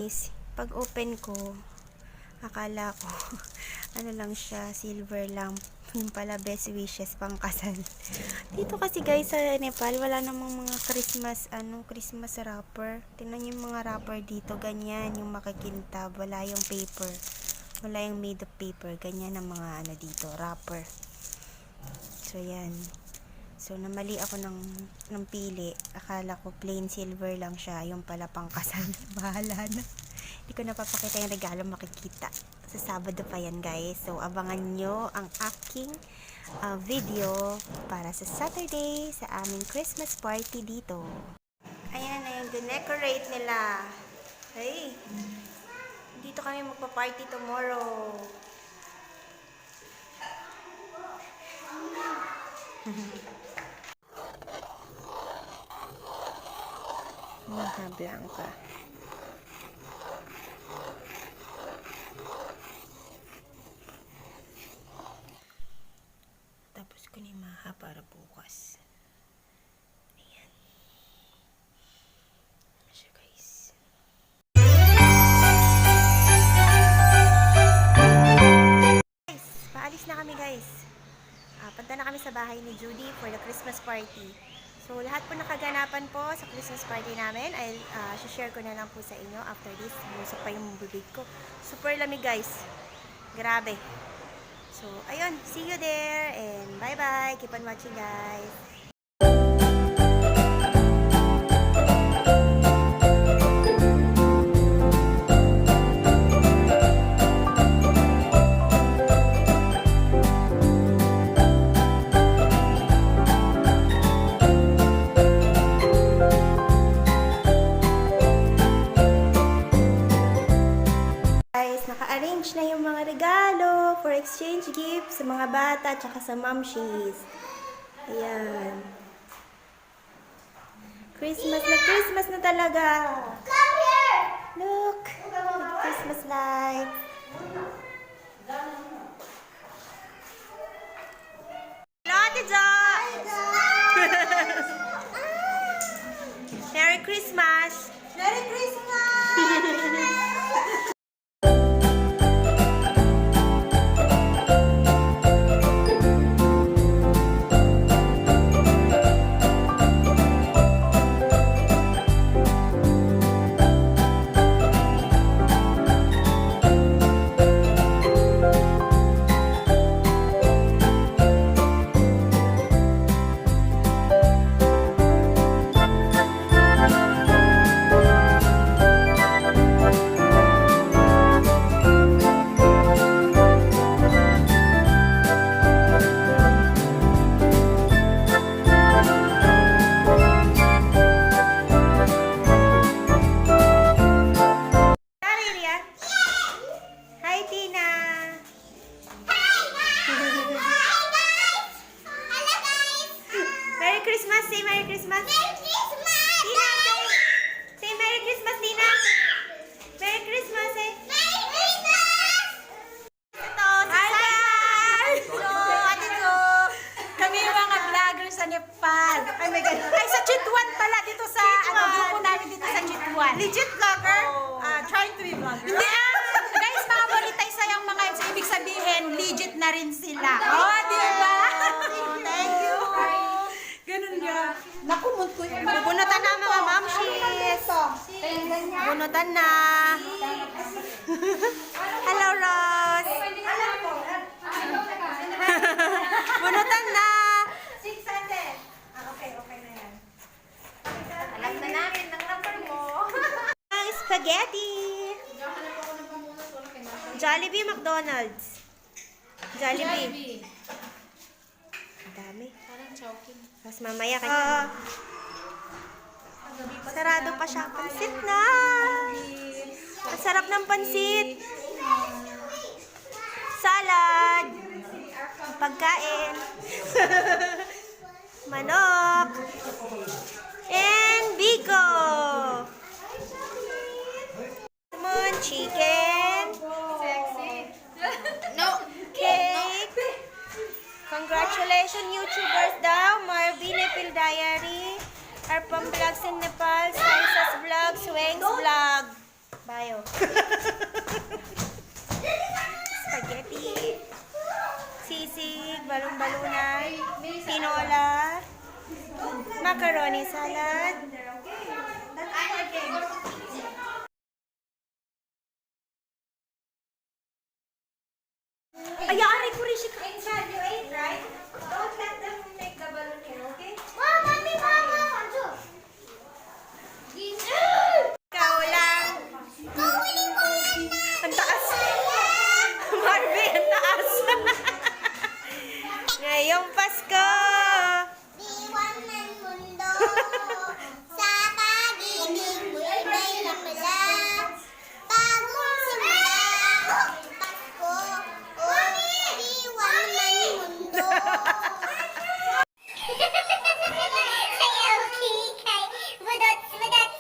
guys, pag open ko, akala ko, ano lang siya, silver lang. Yung pala, best wishes pang kasal. Dito kasi guys, sa Nepal, wala namang mga Christmas wrapper. Tingnan yung mga wrapper dito, ganyan, yung makakintab. Wala yung paper. Wala yung made of paper. Ganyan ang mga dito, wrapper. So, yan. So, namali ako ng pili. Akala ko plain silver lang siya. Yung pala pang kasal. Bahala na. Hindi ko napapakita yung regalo, makikita. Sa Sabado pa yan, guys. So, abangan nyo ang aking video para sa Saturday sa aming Christmas party dito. Ayan, dinecorate nila. Hey! Dito kami magpa-party tomorrow. Mga blanca. Tapos ko ni maha para bukas. Ayan. Ano siya, guys? Guys, paalis na kami, guys. Punta na kami sa bahay ni Judy for the Christmas party. So, lahat po nakaganapan po sa Christmas party namin ay share ko na lang po sa inyo after this. Busok pa yung bibig ko. Super lamig, guys. Grabe. So, ayun. See you there and bye-bye. Keep on watching, guys. Naka-arrange na yung mga regalo for exchange gift sa mga bata at sa mamshies. Ayan. Christmas na talaga. Come here! Look! Christmas lights. Hello, Ate Jo! Merry Christmas! Merry Christmas! Say Merry Christmas. Merry Christmas. Tina, say Merry Christmas, Tina. Merry Christmas, eh. Merry Christmas. Ito, hi guys. Hello, Ate Jo. Kami yung mga vlogger sa Nepal. Ay, my God. Ay, sa Chitwan pala. Dito sa, grupo namin dito sa Chitwan. Legit vlogger? Trying to be vlogger. Hindi guys, mga monetize na yung mga yun. So, ibig sabihin, legit na rin sila. Oh, di ba? Thank you. Ganun nga. Naku, munto yun. Bubunutan na mga mamshis. Bunutan na. Hello, Rose. Bunutan na. Okay na yan. Alam na namin ng number mo. Ang spaghetti. Jollibee, McDonald's. Jollibee. Ang dami. Parang chowking. Mas mamaya kanya. Sarado pa siya. Pansit na. Ang sarap ng pansit. Salad. Pagkain. Manok. And biko. Lemon, chicken. Sexy. No. Cake. Congratulations, YouTubers daw. Marvin Nepal Diary. Arpam Vlogs in Nepal. Saisas Vlog. Swangs Vlog. Bye. tayo. Spaghetti. Sisig, balon-balunan, tinola, macaroni salad. Ay, ari ko rin siya. Inside, you ate, right? Don't let them make the balloon here, okay? Mom, mommy, mama, Ikaw lang. Ang taas. Marvin, ang taas. Ngayong Pasko. Diwan ng mundo sa pag-ibig mo'y may namala. Bagong simula, Pasko, o diwan ng mundo. Sayaw kikay, budots, budots.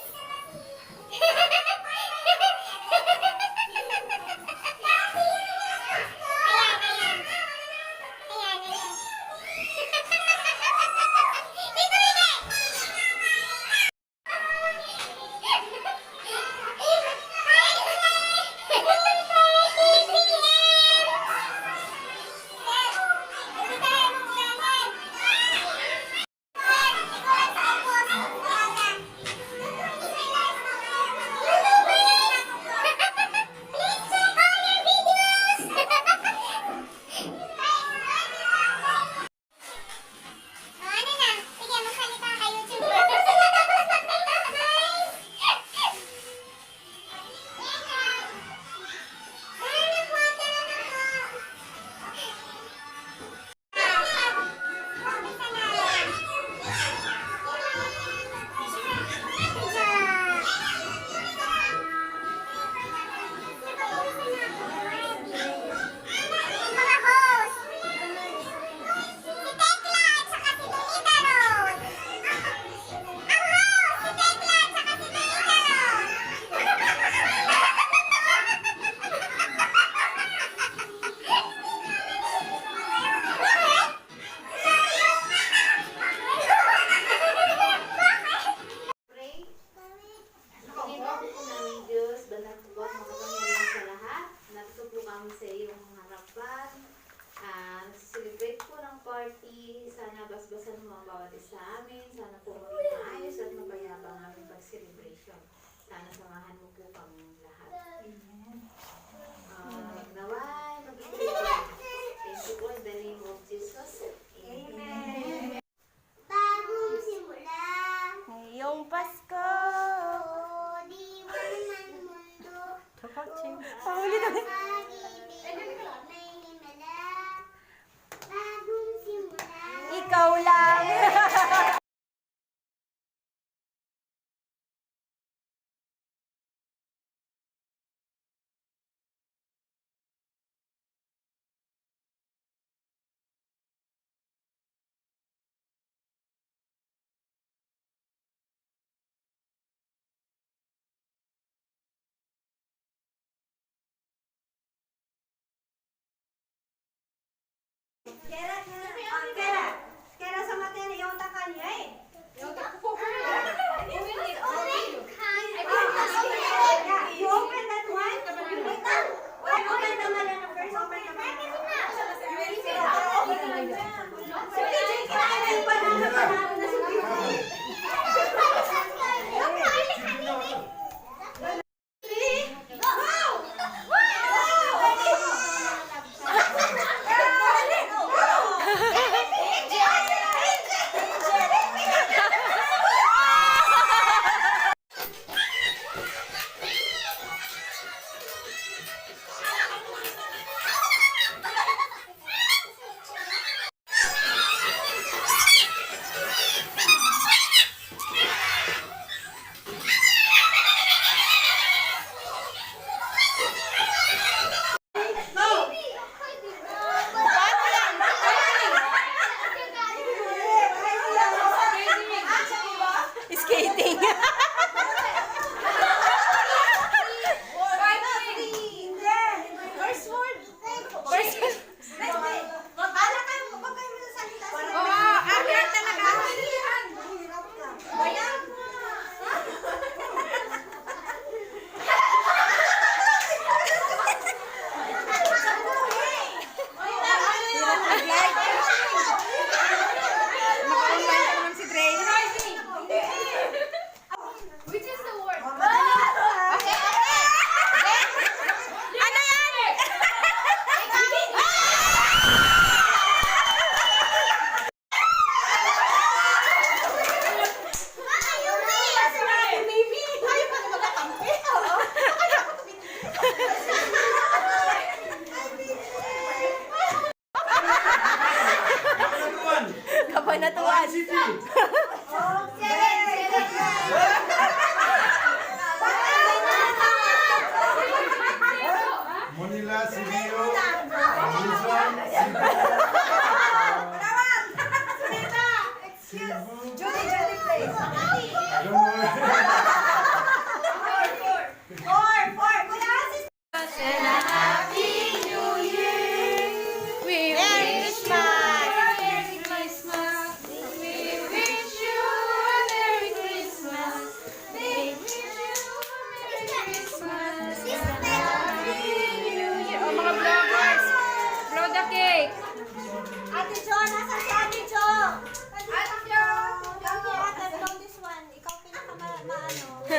Ano na? Sige, magsalita kayo, YouTube. Mga host. Si Tekla at saka si Donita Rose. Ang host, si Tekla at saka si Donita Rose. Panginoon po namin Diyos, banal po ba makapangyarihan sa lahat? Narito po kami sa iyong harapan. Celebrate po ng party. Sana basbasan mo ang bawat isa amin. Sana po maging maayos at mapayabang ang aming pag-celebration. Sana samahan mo po kami lahat. Naway, maging thank you po in the name of Jesus. Amen. Bagong simula, Ngayong Pasko. o diwan ng mundo. Pahuli na. Pag-ibig may himala. Bagong simula. Ikaw lang.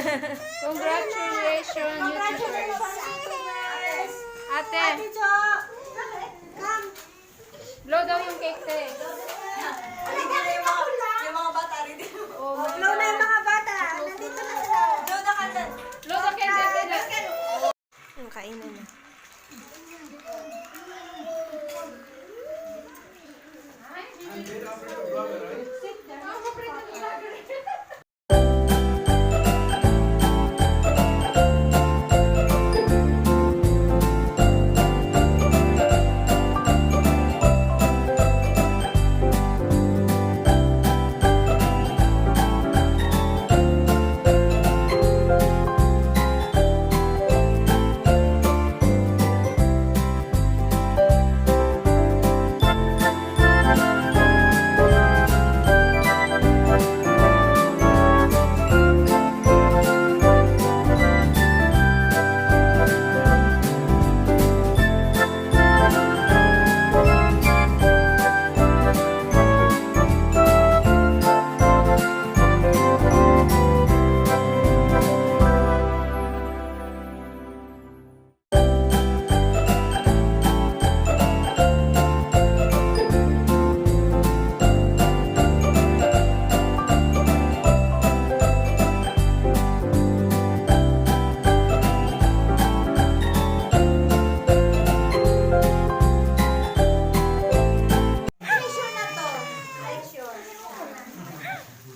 Congratulations, YouTubers. Ate. Blow daw yung cake, te. Yung mga bata rin. Oh, Blow na yung mga bata. Nandito na sila. Blow na kandal. blow the cake, te. Ang kainan na.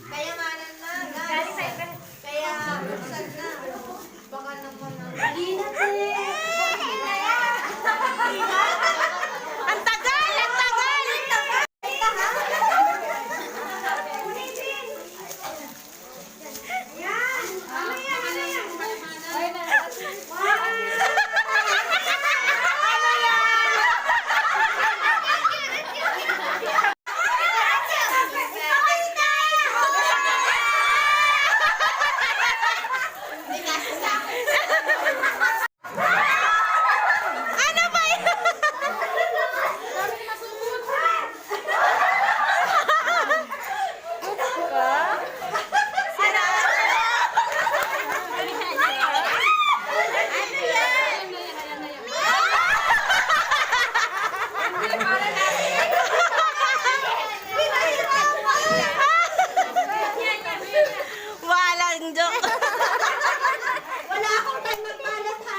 Kayamanan na, guys. Kaya, buksan na. Baka naman ang... Ang tagal! Ang tagal! Ano ba yun? Walang joke. Wala akong time magpalat, ha?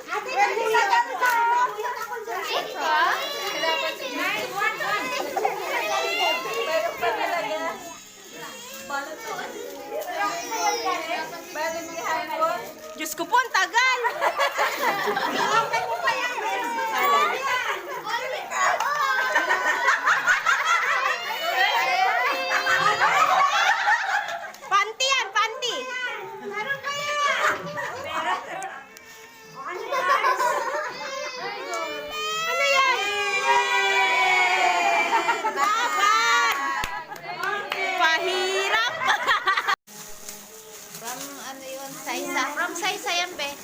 Ate, nagsisagal ka. Uyan ako dyan. Meron pa talaga. Balot to. Balot behind mo. Diyos ko po, ang tagal. Iwakan mo pa yan. Meron pa talaga. Panty yan, panty. Meron pa yan. Meron. Ano yan? Ano yan? Dapat. Pahirap. From ano yun? Saysa. From Saysa yan, be.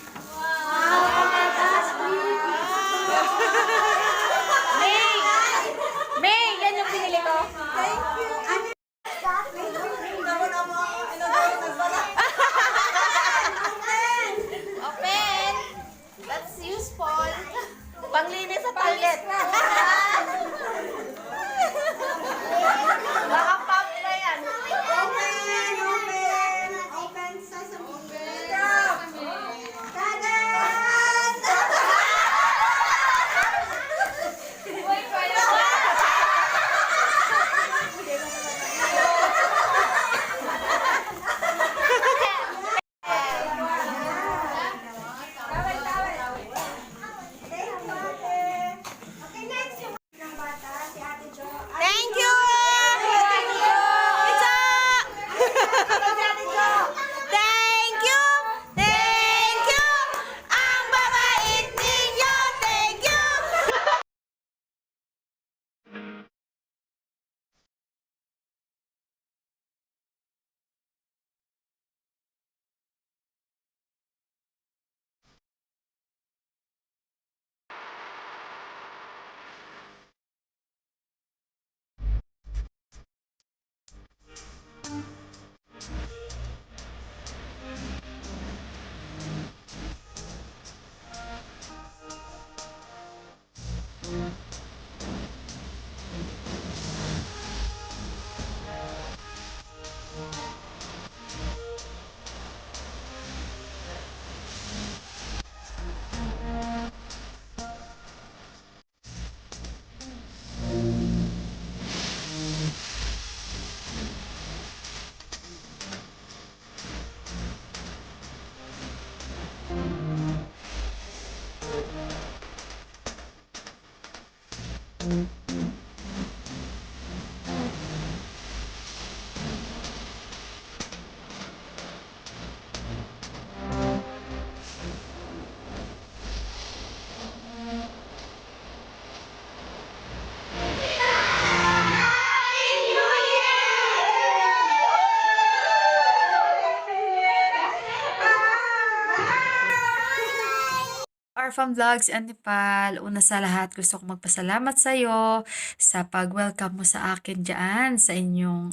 Arfam Vlogs and Nepal. Una sa lahat, gusto kong magpasalamat sa iyo sa pag-welcome mo sa akin dyan sa inyong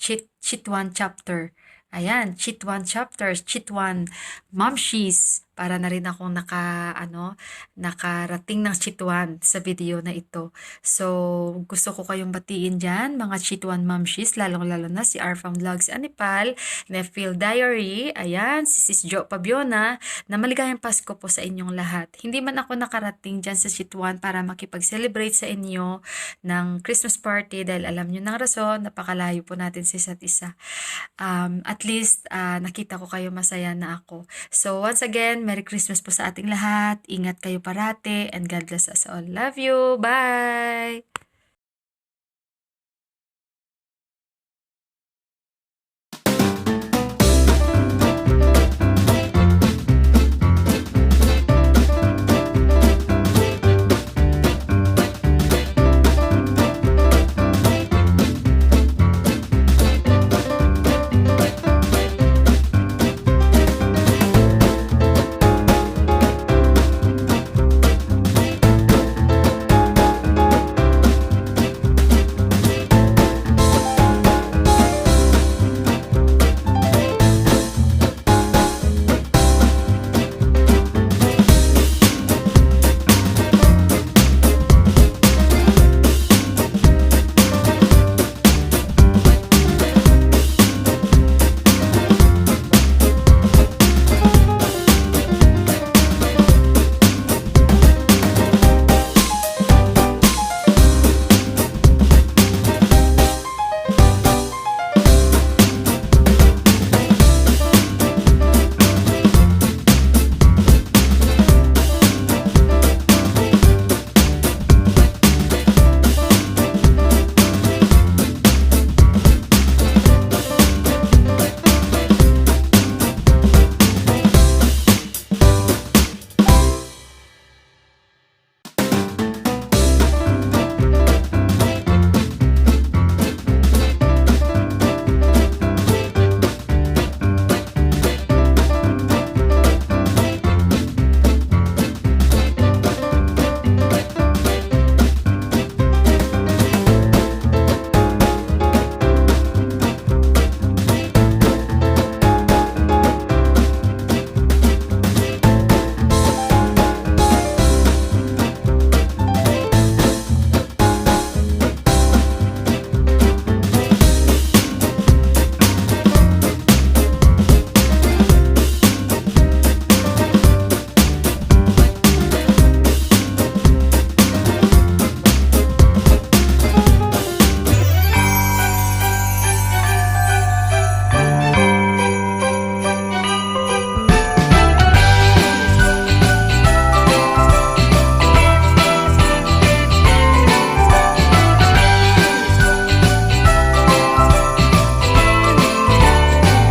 Cheat 1 chapter. Ayan, Cheat 1 chapters, Cheat 1 Momshies. Para na rin akong nakarating ng Cheat 1 sa video na ito. So, gusto ko kayong batiin dyan, mga Cheat 1 Momshies, lalong-lalo na si Arfam Vlogs and Nepal, Nefil Diary, ayan, si Sis Jo Pabiona, na maligayang Pasko po sa inyong lahat. Hindi man ako nakarating dyan sa Cheat 1 para makipag-celebrate sa inyo ng Christmas party dahil alam nyo ng rason, napakalayo po natin sa isa't isa. At least, nakita ko kayo masaya na ako. So, once again, Merry Christmas po sa ating lahat. Ingat kayo parate and God bless us all. Love you. Bye!